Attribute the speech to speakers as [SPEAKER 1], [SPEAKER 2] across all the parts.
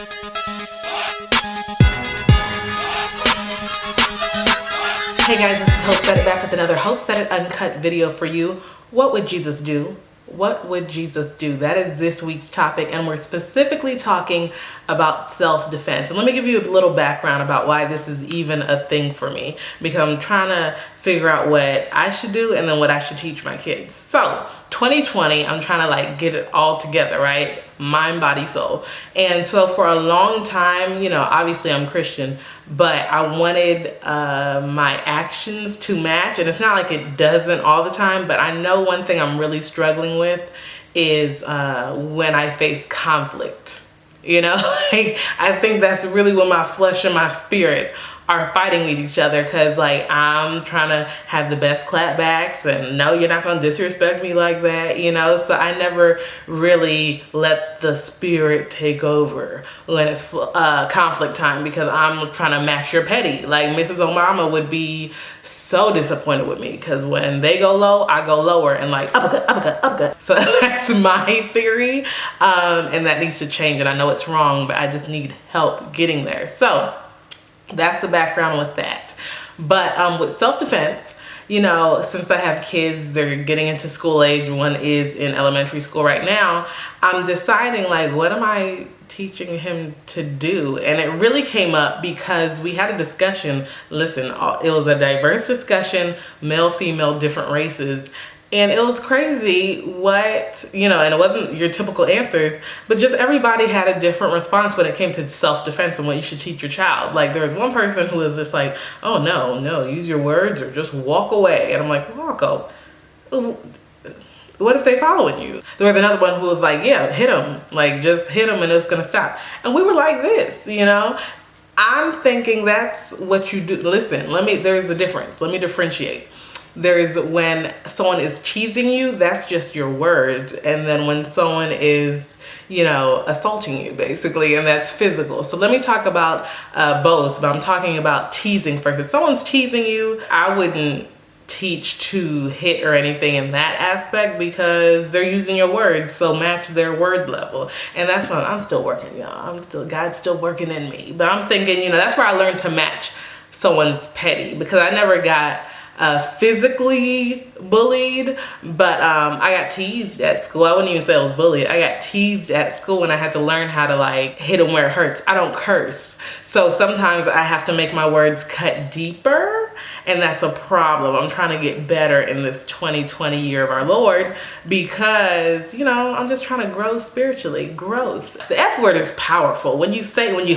[SPEAKER 1] Hey guys, this is Hope Said It, back with another Hope Said It Uncut video for you. What would Jesus do? What would Jesus do? That is this week's topic, and we're specifically talking about self-defense. And let me give you a little background about why this is even a thing for me, because I'm trying to figure out what I should do and then what I should teach my kids. So 2020, I'm trying to get it all together, right? Mind, body, soul. And so for a long time, obviously I'm Christian, but I wanted my actions to match. And it's not like it doesn't all the time, but I know one thing I'm really struggling with is when I face conflict. I think that's really when my flesh and my spirit are fighting with each other, because I'm trying to have the best clapbacks and no, you're not gonna disrespect me like that, so I never really let the spirit take over when it's conflict time, because I'm trying to match your petty. Mrs. Obama would be so disappointed with me, because when they go low, I go lower, and uppercut, uppercut, uppercut. So that's my theory, and that needs to change, and I know it's wrong, but I just need help getting there. So that's the background with that. But with self-defense, since I have kids, they're getting into school age. One is in elementary school right now. I'm deciding what am I teaching him to do? And it really came up because we had a discussion. Listen, it was a diverse discussion, male, female, different races. And it was crazy and it wasn't your typical answers, but just everybody had a different response when it came to self-defense and what you should teach your child. There was one person who was just oh, no, use your words or just walk away. And I'm like, walk away? What if they following you? There was another one who was yeah, hit them. Just hit them and it's going to stop. And we were like this, I'm thinking that's what you do. Listen, there's a difference. Let me differentiate. There's when someone is teasing you, that's just your words. And then when someone is, assaulting you basically, and that's physical. So let me talk about both, but I'm talking about teasing first. If someone's teasing you, I wouldn't teach to hit or anything in that aspect, because they're using your words, so match their word level. And that's what I'm still working, y'all. God's still working in me. But I'm thinking, that's where I learned to match someone's petty, because I never got physically bullied, but I got teased at school. I wouldn't even say I was bullied. I got teased at school, and I had to learn how to hit them where it hurts. I don't curse, so sometimes I have to make my words cut deeper, and that's a problem. I'm trying to get better in this 2020 year of our Lord, because I'm just trying to grow spiritually. Growth. The F word is powerful. When you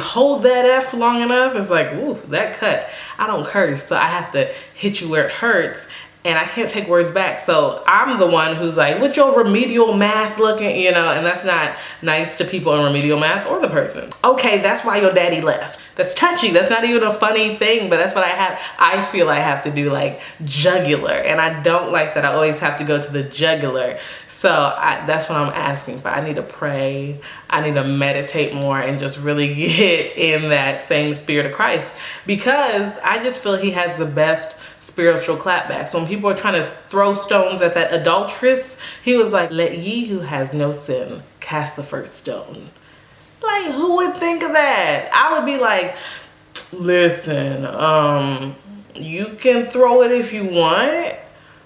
[SPEAKER 1] hold that F long enough, it's ooh, that cut. I don't curse, so I have to hit you where it hurts, and I can't take words back. So I'm the one who's with your remedial math looking, and that's not nice to people in remedial math or the person. Okay, that's why your daddy left. That's touchy. That's not even a funny thing, but that's what I feel I have to do, jugular, and I don't like that I always have to go to the jugular. So that's what I'm asking for. I need to pray. I need to meditate more and just really get in that same spirit of Christ, because I just feel he has the best spiritual clapbacks. When people are trying to throw stones at that adulteress, he was let ye who has no sin cast the first stone. Who would think of that? I would be listen, you can throw it if you want,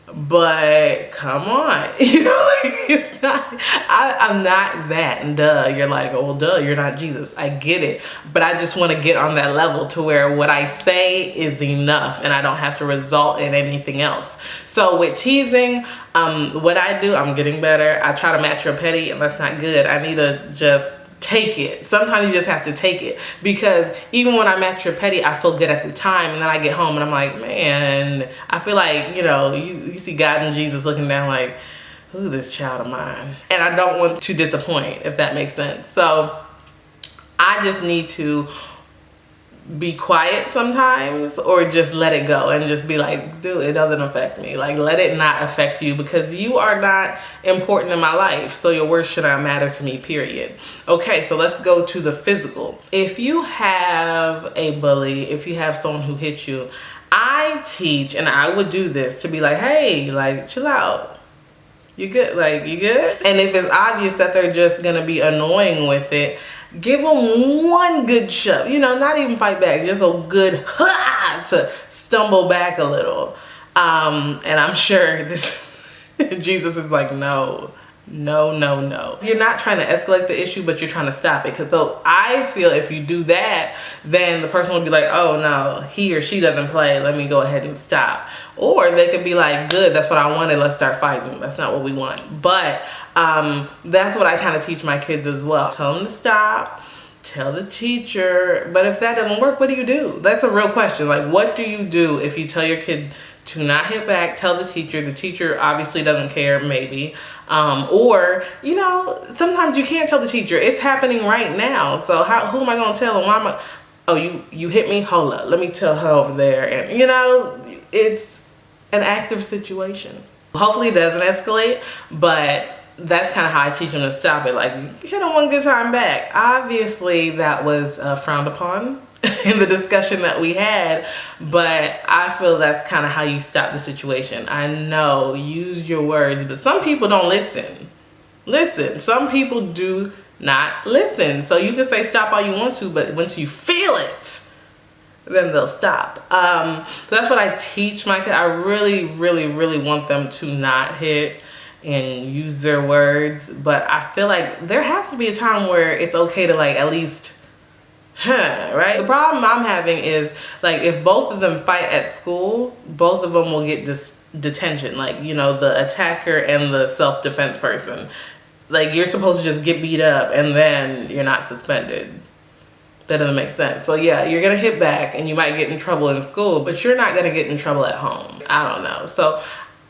[SPEAKER 1] but come on. It's not, I'm not that, and duh, you're oh, duh, you're not Jesus. I get it, but I just want to get on that level to where what I say is enough and I don't have to result in anything else. So with teasing, what I do, I'm getting better. I try to match your petty, and that's not good. I need to just take it. Sometimes you just have to take it, because even when I match your petty, I feel good at the time, and then I get home and I'm man, I feel you see God and Jesus looking down ooh, this child of mine. And I don't want to disappoint, if that makes sense. So I just need to be quiet sometimes, or just let it go and just be dude, it doesn't affect me. Let it not affect you, because you are not important in my life, so your words should not matter to me, period. Okay, so let's go to the physical. If you have a bully, if you have someone who hits you, I teach, and I would do this, to be hey, chill out. You good? Like, you good? And if it's obvious that they're just gonna be annoying with it, give them one good shove. You know, not even fight back, just a good ha to stumble back a little. And I'm sure this Jesus is like, no. No, no, no. You're not trying to escalate the issue, but you're trying to stop it. Because so I feel if you do that, then the person will be like, oh no, he or she doesn't play. Let me go ahead and stop. Or they could be like, good, that's what I wanted. Let's start fighting. That's not what we want. But that's what I kind of teach my kids as well. Tell them to stop. Tell the teacher. But if that doesn't work, what do you do? That's a real question. Like, what do you do if you tell your kid to not hit back? Tell the teacher obviously doesn't care, maybe. Or, you know, sometimes you can't tell the teacher. It's happening right now. So who am I going to tell them? Why am I? Oh, you hit me? Hold up. Let me tell her over there. And, you know, it's an active situation. Hopefully it doesn't escalate, but that's kind of how I teach them to stop it. Like, hit them one good time back. Obviously, that was frowned upon in the discussion that we had, but I feel that's kind of how you stop the situation. I know, use your words, but some people don't listen. Some people do not listen. So you can say stop all you want to, but once you feel it, then they'll stop. So that's what I teach my kids. I really, really, really want them to not hit and use their words, but I feel like there has to be a time where it's okay to, like, at least right? The problem I'm having is, like, if both of them fight at school, both of them will get detention. Like, you know, the attacker and the self-defense person. Like, you're supposed to just get beat up and then you're not suspended. That doesn't make sense. So yeah, you're gonna hit back and you might get in trouble in school, but you're not gonna get in trouble at home. I don't know. So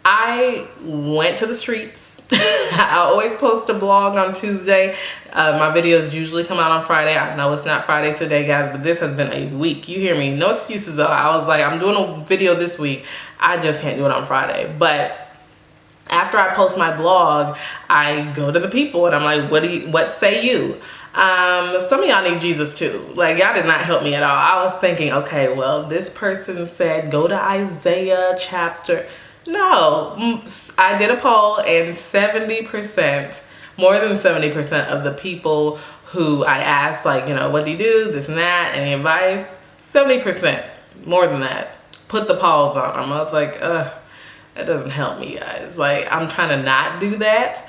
[SPEAKER 1] I went to the streets. I always post a blog on Tuesday. My videos usually come out on Friday. I know it's not Friday today, guys, but this has been a week. You hear me? No excuses though. I was like, I'm doing a video this week. I just can't do it on Friday. But after I post my blog, I go to the people and I'm like, what say you? Some of y'all need Jesus too. Like, y'all did not help me at all. I was thinking, okay, well, this person said go to Isaiah chapter. No, I did a poll and 70%, more than 70% of the people who I asked, like, you know, what do you do, this and that, any advice, 70%, more than that, put the pause on them. I was like, that doesn't help me, guys. Like, I'm trying to not do that.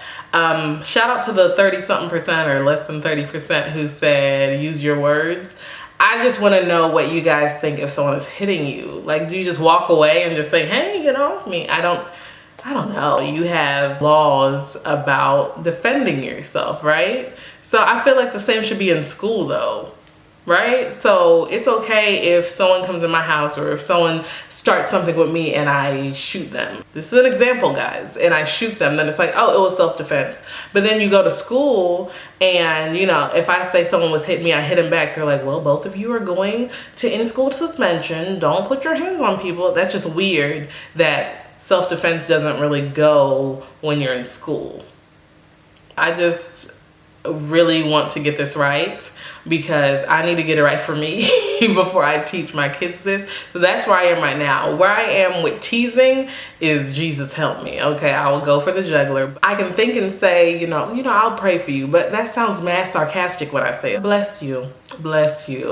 [SPEAKER 1] Shout out to the 30-something% or less than 30% who said use your words. I just want to know what you guys think if someone is hitting you. Like, do you just walk away and just say, hey, get off me? I don't know. You have laws about defending yourself, right? So I feel like the same should be in school though, right? So it's okay if someone comes in my house or if someone starts something with me and I shoot them. This is an example, guys, and I shoot them, then it's like, oh, it was self-defense. But then you go to school and, you know, if I say someone was hitting me, I hit him back, they're like, well, both of you are going to in-school suspension. Don't put your hands on people. That's just weird that self-defense doesn't really go when you're in school. I just really want to get this right because I need to get it right for me before I teach my kids this. So that's where I am right now. Where I am with teasing is Jesus help me. Okay, I will go for the juggler. I can think and say, you know, I'll pray for you, but that sounds mad sarcastic when I say it. Bless you,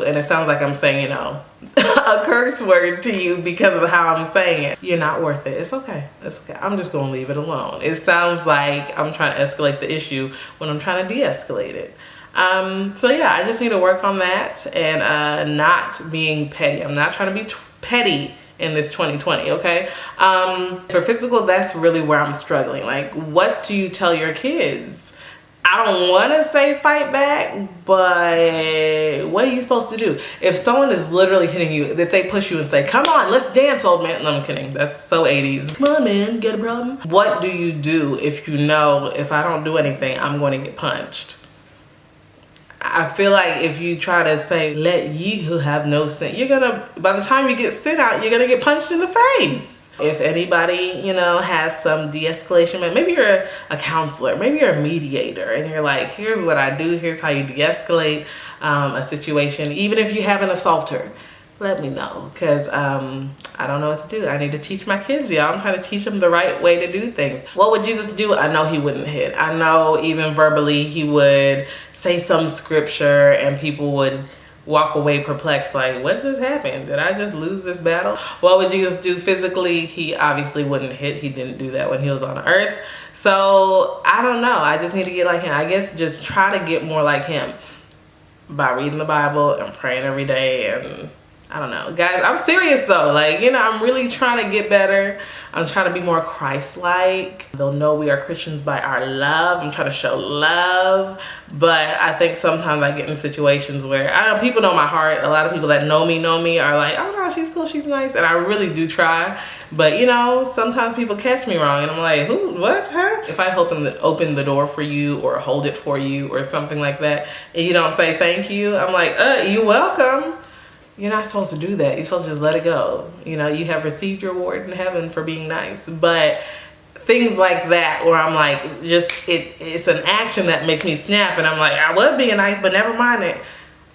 [SPEAKER 1] and it sounds like I'm saying, you know, a curse word to you because of how I'm saying it. You're not worth it. It's okay. It's okay. I'm just gonna leave it alone. It sounds like I'm trying to escalate the issue when I'm trying to de-escalate it. So yeah, I just need to work on that and not being petty. I'm not trying to be petty in this 2020, okay? For physical, that's really where I'm struggling. Like, what do you tell your kids? I don't want to say fight back, but what are you supposed to do? If someone is literally hitting you, if they push you and say, come on, let's dance, old man. No, I'm kidding. That's so 80s. Come on, man, get a problem? What do you do if you know if I don't do anything, I'm going to get punched? I feel like if you try to say, let ye who have no sin, you're gonna, by the time you get sent out, you're gonna get punched in the face. If anybody, you know, has some de-escalation, maybe you're a counselor, maybe you're a mediator, and you're like, here's what I do, here's how you de-escalate a situation. Even if you have an assaulter, let me know, because I don't know what to do. I need to teach my kids, y'all. I'm trying to teach them the right way to do things. What would Jesus do? I know he wouldn't hit. I know even verbally he would say some scripture and people would walk away perplexed, like, what just happened? Did I just lose this battle? What would Jesus do physically? He obviously wouldn't hit. He didn't do that when he was on earth. So I don't know. I just need to get like him. I guess just try to get more like him by reading the Bible and praying every day. And I don't know, guys, I'm serious though. Like, you know, I'm really trying to get better. I'm trying to be more Christ-like. They'll know we are Christians by our love. I'm trying to show love. But I think sometimes I get in situations where, I know people know my heart. A lot of people that know me are like, oh no, she's cool, she's nice. And I really do try. But you know, sometimes people catch me wrong and I'm like, who, what, huh? If I open the door for you or hold it for you or something like that, and you don't say thank you, I'm like, you're welcome. You're not supposed to do that. You're supposed to just let it go. You know, you have received your reward in heaven for being nice. But things like that where I'm like, just, it's an action that makes me snap and I'm like, I was being nice, but never mind it.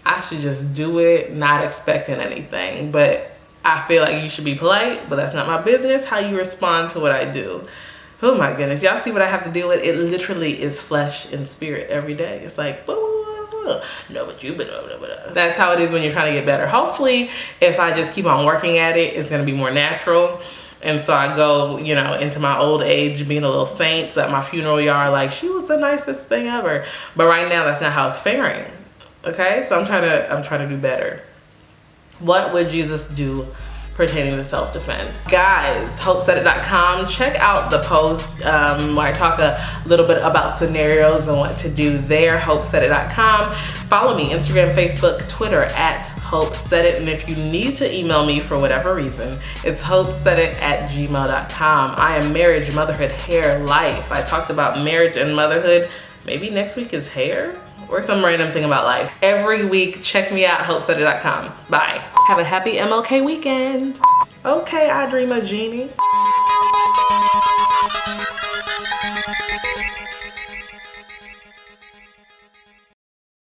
[SPEAKER 1] I should just do it, not expecting anything. But I feel like you should be polite, but that's not my business, how you respond to what I do. Oh my goodness, y'all see what I have to deal with? It literally is flesh and spirit every day. It's like, boo. No, but you, that's how it is when you're trying to get better. Hopefully, if I just keep on working at it, it's going to be more natural. And so I go, you know, into my old age being a little saint. So at my funeral, y'all are like, she was the nicest thing ever. But right now, that's not how it's faring. Okay, so I'm trying to do better. What would Jesus do pertaining to self-defense? Guys, hopesaidit.com. Check out the post where I talk a little bit about scenarios and what to do there. Hopesaidit.com. Follow me, Instagram, Facebook, Twitter at hopesaidit. And if you need to email me for whatever reason, it's hopesaidit@gmail.com. I am marriage, motherhood, hair, life. I talked about marriage and motherhood. Maybe next week is hair or some random thing about life. Every week, check me out, hopesaidit.com. Bye. Have a happy MLK weekend. Okay, I dream a genie.